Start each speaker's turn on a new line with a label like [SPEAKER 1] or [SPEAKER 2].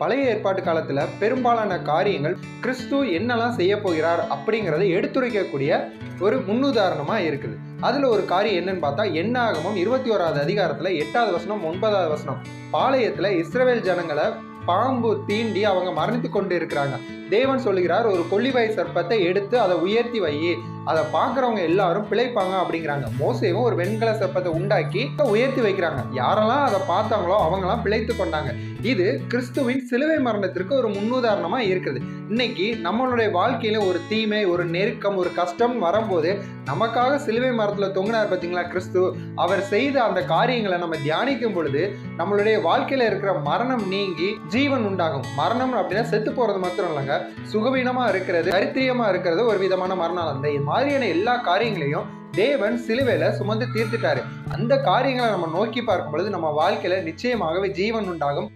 [SPEAKER 1] பழைய ஏற்பாட்டு காலத்துல பெரும்பாலான காரியங்கள் கிறிஸ்து என்னெல்லாம் செய்ய போகிறார் அப்படிங்கிறத எடுத்துரைக்கக்கூடிய ஒரு முன்னுதாரணமா இருக்குது. அதுல ஒரு காரியம் என்னன்னு பார்த்தா, என்னாகமம் 21வது அதிகாரத்துல 8வது வசனம் 9வது வசனம். பாளையத்துல இஸ்ரவேல் ஜனங்களை பாம்பு தீண்டி அவங்க மரணித்து கொண்டு இருக்கிறாங்க. தேவன் சொல்லுகிறார், ஒரு கொள்ளிவாய் சர்ப்பத்தை எடுத்து அதை உயர்த்தி வை, அதை பார்க்குறவங்க எல்லாரும் பிழைப்பாங்க அப்படிங்கிறாங்க. மோசேவும் ஒரு வெண்கல சர்ப்பத்தை உண்டாக்கி உயர்த்தி வைக்கிறாங்க. யாரெல்லாம் அதை பார்த்தாங்களோ அவங்கெல்லாம் பிழைத்து கொண்டாங்க. இது கிறிஸ்துவின் சிலுவை மரணத்திற்கு ஒரு முன்னுதாரணமா இருக்குது. இன்னைக்கு நம்மளுடைய வாழ்க்கையில ஒரு தீமை, ஒரு நெருக்கம், ஒரு கஷ்டம் வரும்போது நமக்காக சிலுவை மரத்துல தொங்கினார் பார்த்தீங்களா கிறிஸ்து, அவர் செய்த அந்த காரியங்களை நம்ம தியானிக்கும் பொழுது நம்மளுடைய வாழ்க்கையில இருக்கிற மரணம் நீங்கி ஜீவன் உண்டாகும். மரணம் அப்படின்னா செத்து போறது மாத்திரம் இல்லைங்க, சுகவீனமா இருக்கிறது, தரித்திரியமா இருக்கிறது ஒரு விதமான மரணம். அந்த மாதிரியான எல்லா காரியங்களையும் தேவன் சிலுவையில சுமந்து தீர்த்துட்டாரு. அந்த காரியங்களை நம்ம நோக்கி பார்க்கும் பொழுது நம்ம வாழ்க்கையில நிச்சயமாகவே ஜீவன் உண்டாகும்.